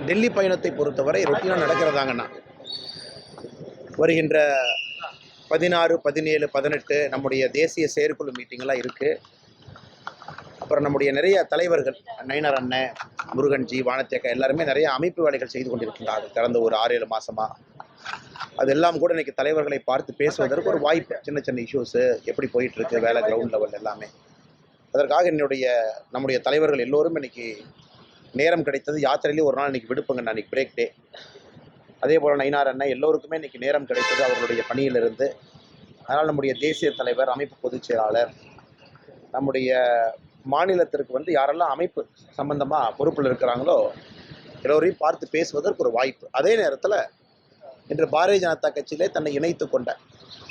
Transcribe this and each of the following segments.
டெல்லி பயணத்தை பொறுத்தவரை ரொட்டீனாக நடக்கிறதாங்கண்ணா. வருகின்ற 16, 17, 18 நம்முடைய தேசிய செயற்குழு மீட்டிங்கெல்லாம் இருக்குது. அப்புறம் நம்முடைய நிறைய தலைவர்கள் நயினார் அண்ணன், முருகன்ஜி, வானத்தேக்கா எல்லாருமே நிறைய அமைப்பு வேலைகள் செய்து கொண்டிருக்கின்றார்கள் கடந்த ஒரு 6-7 மாதமாக. அதெல்லாம் கூட இன்றைக்கி தலைவர்களை பார்த்து பேசுவதற்கு ஒரு வாய்ப்பு. சின்ன சின்ன இஷ்யூஸு எப்படி போயிட்டுருக்கு வேலை கிரவுண்ட் லெவல் எல்லாமே. அதற்காக நம்முடைய தலைவர்கள் எல்லோரும் இன்றைக்கி நேரம் கிடைத்தது. யாத்திரையிலே ஒரு நாள் இன்றைக்கி விடுப்புங்க, இன்றைக்கி பிரேக் டே. அதே போல் நயினார் அண்ணன் எல்லோருக்குமே இன்றைக்கி நேரம் கிடைத்தது அவர்களுடைய பணியிலிருந்து. அதனால் நம்முடைய தேசிய தலைவர், அமைப்பு பொதுச் செயலாளர், நம்முடைய மாநிலத்திற்கு யாரெல்லாம் அமைப்பு சம்பந்தமாக பொறுப்பில் இருக்கிறாங்களோ எல்லோரையும் பார்த்து பேசுவதற்கு ஒரு வாய்ப்பு. அதே நேரத்தில் இன்று பாரதிய ஜனதா கட்சியிலே தன்னை இணைத்து கொண்ட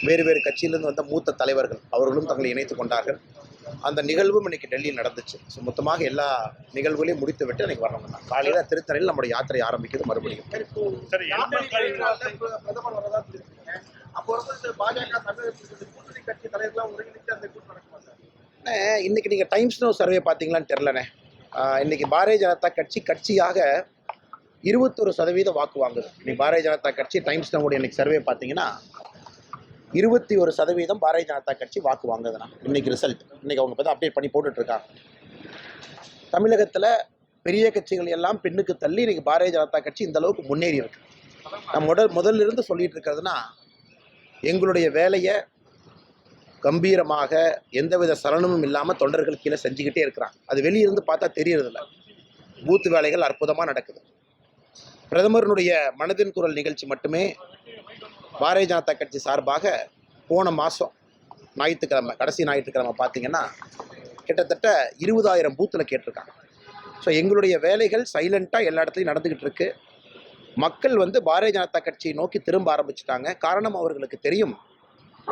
வேறு வேறு கட்சியிலிருந்து வந்த மூத்த தலைவர்கள் அவர்களும் தங்களை இணைத்து கொண்டார்கள். அந்த நிகழ்வும் இன்றைக்கி டெல்லியில் நடந்துச்சு. ஸோ மொத்தமாக எல்லா நிகழ்வுகளையும் முடித்து விட்டு இன்றைக்கி வரணும். காலையில் திருத்தணியில் நம்முடைய யாத்திரை ஆரம்பிக்குது மறுபடியும். இன்னைக்கு நீங்கள் டைம்ஸ் நோ சர்வே பார்த்தீங்களான்னு தெரிலண்ணே. இன்னைக்கு பாரதிய ஜனதா கட்சியாக 21% வாக்கு வாங்குது. இன்னைக்கு பாரதிய ஜனதா கட்சி டைம்ஸ் நோவுடைய இன்னைக்கு சர்வே பார்த்தீங்கன்னா 21% பாரதிய ஜனதா கட்சி வாக்கு வாங்குதுண்ணா. இன்னைக்கு ரிசல்ட் இன்னைக்கு அவங்க பார்த்து அப்டேட் பண்ணி போட்டுட்ருக்காங்க. தமிழகத்தில் பெரிய கட்சிகள் எல்லாம் பின்னுக்கு தள்ளி இன்னைக்கு பாரதிய ஜனதா கட்சி இந்த அளவுக்கு முன்னேறி இருக்கு. நம்ம முதல்ல இருந்து சொல்லிட்டு இருக்கிறதுனா, எங்களுடைய வேலையை கம்பீரமாக எந்தவித சலனமும் இல்லாமல் தொண்டர்கள் கீழே செஞ்சுக்கிட்டே இருக்கிறாங்க. அது வெளியிருந்து பார்த்தா தெரியறதில்ல. பூத்து வேலைகள் அற்புதமாக நடக்குது. பிரதமருடைய மனதின் குரல் நிகழ்ச்சி மட்டுமே பாரதிய ஜனதா கட்சி சார்பாக போன மாதம் ஞாயிற்றுக்கிழமை, கடைசி ஞாயிற்றுக்கிழமை பார்த்தீங்கன்னா கிட்டத்தட்ட 20,000 பூத்தில் கேட்டிருக்காங்க. ஸோ எங்களுடைய வேலைகள் சைலண்ட்டாக எல்லா இடத்துலையும் நடந்துக்கிட்டு இருக்கு. மக்கள் பாரதிய ஜனதா கட்சியை நோக்கி திரும்ப ஆரம்பிச்சிட்டாங்க. காரணம் அவர்களுக்கு தெரியும்,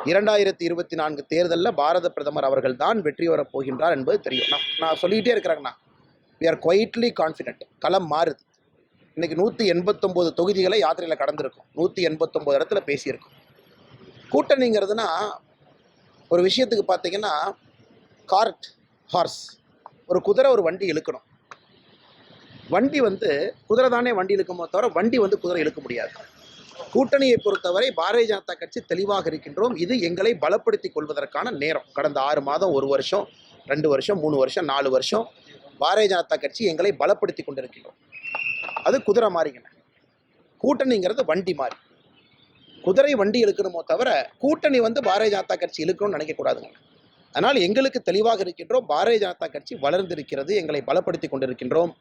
2024 தேர்தலில் பாரத பிரதமர் அவர்கள் தான் வெற்றி வரப் போகின்றார் என்பது தெரியும். நான் சொல்லிக்கிட்டே இருக்கிறேங்கண்ணா, வி ஆர் குவைட்லி கான்ஃபிடென்ட். களம் மாறுது. இன்றைக்கி 189 தொகுதிகளை யாத்திரையில் கடந்திருக்கும். 189 இடத்துல பேசியிருக்கோம். கூட்டணிங்கிறதுனா ஒரு விஷயத்துக்கு பார்த்தீங்கன்னா, கார்ட் ஹார்ஸ், ஒரு குதிரை ஒரு வண்டி இழுக்கணும். வண்டி குதிரை தானே வண்டி இழுக்குமோ தவிர வண்டி குதிரை இழுக்க முடியாது. கூட்டணியை பொறுத்தவரை பாரதிய ஜனதா கட்சி தெளிவாக இருக்கின்றோம். இது எங்களை பலப்படுத்திக் கொள்வதற்கான நேரம். கடந்த 6 மாதம், 1 வருஷம், 2 வருஷம், 3 வருஷம், 4 வருஷம் பாரதிய ஜனதா கட்சி எங்களை பலப்படுத்தி கொண்டிருக்கின்றோம். அது குதிரை மாறிங்கண்ண. கூட்டணிங்கிறது வண்டி மாறி. குதிரை வண்டி இழுக்கணுமோ தவிர கூட்டணி பாரதிய ஜனதா கட்சி இழுக்கணும்னு நினைக்கக்கூடாதுங்க. அதனால் எங்களுக்கு தெளிவாக இருக்கின்றோம். பாரதிய ஜனதா கட்சி வளர்ந்திருக்கிறது, எங்களை பலப்படுத்தி கொண்டிருக்கின்றோம்.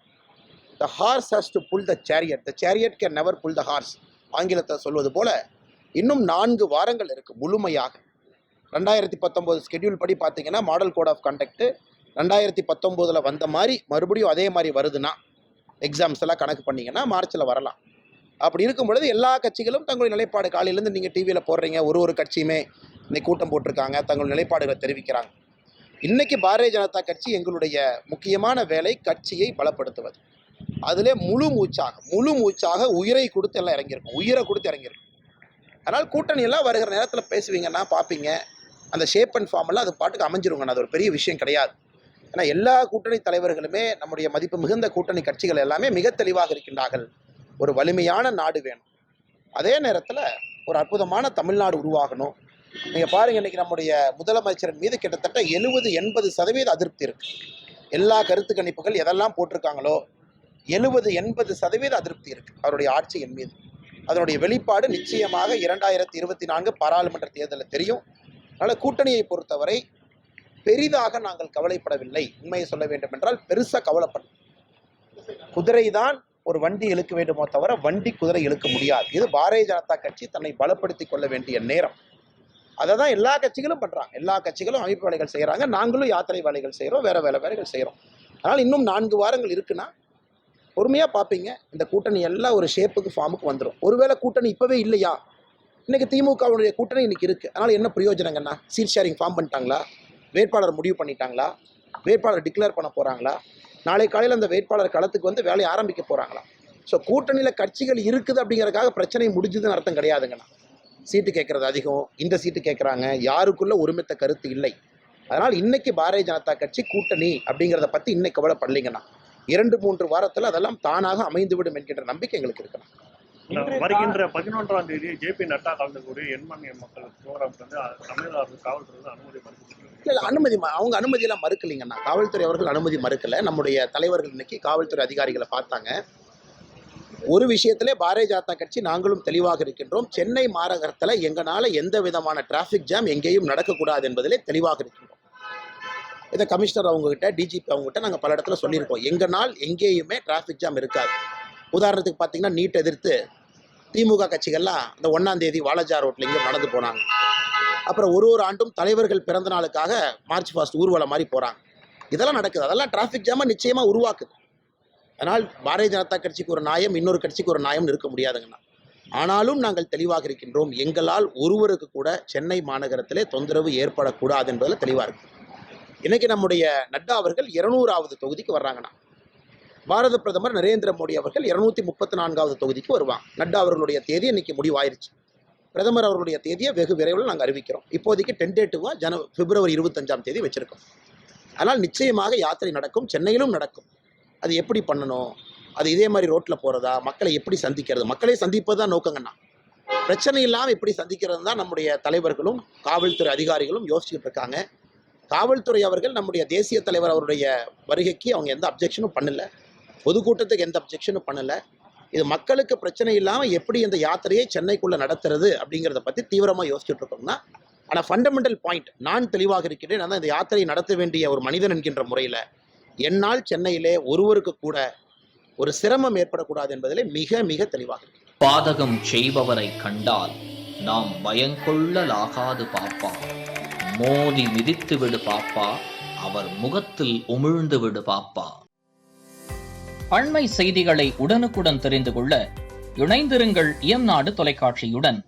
The horse has to pull the chariot. The chariot can never pull the horse. ஆங்கிலத்தை சொல்வது போல இன்னும் 4 வாரங்கள் இருக்குது முழுமையாக. 2019 ஸ்கெடியூல் படி பார்த்தீங்கன்னா மாடல் கோட் ஆஃப் கண்டக்ட் 2019 வந்த மாதிரி மறுபடியும் அதே மாதிரி வருதுன்னா, எக்ஸாம்ஸ் எல்லாம் கணக்கு பண்ணிங்கன்னா மார்ச்சில் வரலாம். அப்படி இருக்கும் பொழுது எல்லா கட்சிகளும் தங்களுடைய நிலைப்பாடு, காலையிலேருந்து நீங்கள் டிவியில் போடுறீங்க, ஒரு கட்சியுமே இன்னைக்கு கூட்டம் போட்டிருக்காங்க, தங்களுடைய நிலைப்பாடுகளை தெரிவிக்கிறாங்க. இன்றைக்கி பாரதிய ஜனதா கட்சி எங்களுடைய முக்கியமான வேலை கட்சியை பலப்படுத்துவது. அதிலே முழு மூச்சாக உயிரை கொடுத்து எல்லாம் இறங்கியிருக்கும். உயிரை கொடுத்து இறங்கியிருக்கும். அதனால் கூட்டணியெல்லாம் வருகிற நேரத்தில் பேசுவீங்கன்னா பார்ப்பீங்க. அந்த ஷேப் அண்ட் ஃபார்ம் எல்லாம் அது பாட்டுக்கு அமைஞ்சிருங்கண்ணா. அது ஒரு பெரிய விஷயம் கிடையாது. ஏன்னா எல்லா கூட்டணி தலைவர்களுமே, நம்முடைய மதிப்பு மிகுந்த கூட்டணி கட்சிகள் எல்லாமே மிக தெளிவாக இருக்கின்றார்கள். ஒரு வலிமையான நாடு வேணும், அதே நேரத்தில் ஒரு அற்புதமான தமிழ்நாடு உருவாகணும். நீங்கள் பாருங்கள், இன்றைக்கி நம்முடைய முதலமைச்சரின் மீது கிட்டத்தட்ட 70-80% அதிருப்தி இருக்குது. எல்லா கருத்து கணிப்புகள் எதெல்லாம் போட்டிருக்காங்களோ 70-80% அதிருப்தி இருக்குது அவருடைய ஆட்சியின் மீது. அதனுடைய வெளிப்பாடு நிச்சயமாக 2024 பாராளுமன்ற தேர்தலில் தெரியும். அதனால் கூட்டணியை பொறுத்தவரை பெரிதாக நாங்கள் கவலைப்படவில்லை. உண்மையை சொல்ல வேண்டும் என்றால் பெருசாக கவலைப்படும். குதிரை தான் ஒரு வண்டி இழுக்க வேண்டுமோ தவிர வண்டி குதிரை இழுக்க முடியாது. இது பாரதிய ஜனதா கட்சி தன்னை பலப்படுத்தி கொள்ள வேண்டிய நேரம். அதை தான் எல்லா கட்சிகளும் பண்ணுறாங்க. எல்லா கட்சிகளும் அமைப்பு வேலைகள் செய்கிறாங்க. நாங்களும் யாத்திரை வேலைகள் செய்கிறோம், வேறு வேலைகள் செய்கிறோம். அதனால் இன்னும் 4 வாரங்கள் இருக்குன்னா பொறுமையாக பார்ப்பீங்க. இந்த கூட்டணி எல்லாம் ஒரு ஷேப்புக்கு, ஃபார்முக்கு வந்துடும். ஒருவேளை கூட்டணி இப்போவே இல்லையா, இன்றைக்கி திமுகவுடைய கூட்டணி இன்றைக்கி இருக்குது. அதனால் என்ன பிரயோஜனங்கண்ணா? சீட் ஷேரிங் ஃபார்ம் பண்ணிட்டாங்களா? வேட்பாளர் முடிவு பண்ணிட்டாங்களா? வேட்பாளர் டிக்ளேர் பண்ண போகிறாங்களா? நாளை காலையில் அந்த வேட்பாளர் களத்துக்கு வேலையை ஆரம்பிக்க போகிறாங்களா? ஸோ கூட்டணியில் கட்சிகள் இருக்குது அப்படிங்கிறதுக்காக பிரச்சனை முடிஞ்சுதுன்னு அர்த்தம் கிடையாதுங்கண்ணா. சீட்டு கேட்குறது அதிகம், இந்த சீட்டு கேட்குறாங்க, யாருக்குள்ள ஒருமித்த கருத்து இல்லை. அதனால் இன்றைக்கி பாரதிய ஜனதா கட்சி கூட்டணி அப்படிங்கிறத பற்றி இன்னைக்கு கவலைப்படலைங்கண்ணா. 2-3 வாரத்தில் அதெல்லாம் தானாக அமைந்துவிடும் என்கின்ற நம்பிக்கை எங்களுக்கு இருக்கிறது. வருகின்ற 11ஆம் தேதி ஜே.பி. நட்டா கலந்துக்கூடிய எண்மணிய மக்கள் ப்ரோக்ராம் வந்து தமிழக அரசு காவல்துறை அனுமதி மறுக்கிறது. இல்லை அனுமதி அவங்க அனுமதியெல்லாம் மறுக்கலைங்கண்ணா. காவல்துறை அவர்கள் அனுமதி மறுக்கலை. நம்முடைய தலைவர்கள் இன்னைக்கு காவல்துறை அதிகாரிகளை பார்த்தாங்க. ஒரு விஷயத்திலே பாரதிய ஜனதா கட்சி நாங்களும் தெளிவாக இருக்கின்றோம். சென்னை மாநகரத்தில் எங்களால் எந்த விதமான டிராஃபிக் ஜாம் எங்கேயும் நடக்கக்கூடாது என்பதிலே தெளிவாக இருக்கின்றோம். இதை கமிஷனர் அவங்ககிட்ட, டிஜிபி அவங்ககிட்ட நாங்கள் பல இடத்துல சொல்லியிருக்கோம். எங்கனால் எங்கேயுமே டிராஃபிக் ஜாம் இருக்காது. உதாரணத்துக்கு பார்த்தீங்கன்னா நீட் எதிர்த்து திமுக கட்சிகள்லாம் இந்த 1ஆம் தேதி வாலாஜா ரோட்டில் இங்கே நடந்து போனாங்க. அப்புறம் ஒரு ஆண்டும் தலைவர்கள் பிறந்த நாளுக்காக மார்ச் பாஸ்ட் ஊர்வலம் மாதிரி போகிறாங்க. இதெல்லாம் நடக்குது. அதெல்லாம் டிராஃபிக் ஜாமை நிச்சயமாக உருவாக்குது. அதனால் பாரதிய ஜனதா கட்சிக்கு ஒரு நியாயம், இன்னொரு கட்சிக்கு ஒரு நியாயம் இருக்க முடியாதுங்கண்ணா. ஆனாலும் நாங்கள் தெளிவாக இருக்கின்றோம். எங்களால் ஒருவருக்கு கூட சென்னை மாநகரத்திலே தொந்தரவு ஏற்படக்கூடாது என்பதில் தெளிவாக இருக்கு. இன்னைக்கு நம்முடைய நட்டா அவர்கள் 200வது தொகுதிக்கு வர்றாங்கண்ணா. பாரத பிரதமர் நரேந்திர மோடி அவர்கள் 234வது தொகுதிக்கு வருவாங்க. நட்டா அவர்களுடைய தேதி இன்னைக்கு முடிவாயிருச்சு. பிரதமர் அவர்களுடைய தேதியை வெகு விரைவில் நாங்கள் அறிவிக்கிறோம். இப்போதைக்கு டென்டேட்டிவாக பிப்ரவரி 25ஆம் தேதி வச்சிருக்கோம். அதனால் நிச்சயமாக யாத்திரை நடக்கும், சென்னையிலும் நடக்கும். அது எப்படி பண்ணணும், அது இதே மாதிரி ரோட்டில் போகிறதா, மக்களை எப்படி சந்திக்கிறது, மக்களை சந்திப்பது தான் நோக்கங்கண்ணா. பிரச்சனை இல்லாமல் எப்படி சந்திக்கிறது தான் நம்முடைய தலைவர்களும் காவல்துறை அதிகாரிகளும் யோசிச்சுட்டு இருக்காங்க. காவல்துறை அவர்கள் நம்முடைய தேசிய தலைவர் அவருடைய வருகைக்கு அவங்க எந்த அப்ஜெக்ஷனும் பண்ணலை. பொதுக்கூட்டத்துக்கு எந்த அப்ஜெக்ஷனும் பண்ணலை. இது மக்களுக்கு பிரச்சனை இல்லாமல் எப்படி இந்த யாத்திரையை சென்னைக்குள்ளே நடத்துறது அப்படிங்கிறத பற்றி தீவிரமாக யோசிச்சுட்டு இருக்கோம்னா. ஆனால் ஃபண்டமெண்டல் பாயிண்ட் நான் தெளிவாக இருக்கிறேன். நான் இந்த யாத்திரையை நடத்த வேண்டிய ஒரு மனிதன் என்கின்ற முறையில் என்னால் சென்னையிலே ஒருவருக்கு கூட ஒரு சிரமம் ஏற்படக்கூடாது என்பதிலே மிக மிக தெளிவாக இருக்கிறேன். பாதகம் செய்பவரை கண்டால் நாம் பயங்கொள்ளலாகாது பாப்பா, மோதி மிதித்து விடு பாப்பா, அவர் முகத்தில் உமிழ்ந்து விடு பாப்பா. அண்மை செய்திகளை உடனுக்குடன் தெரிந்து கொள்ள இணைந்திருங்கள் இயம்நாடு தொலைக்காட்சியுடன்.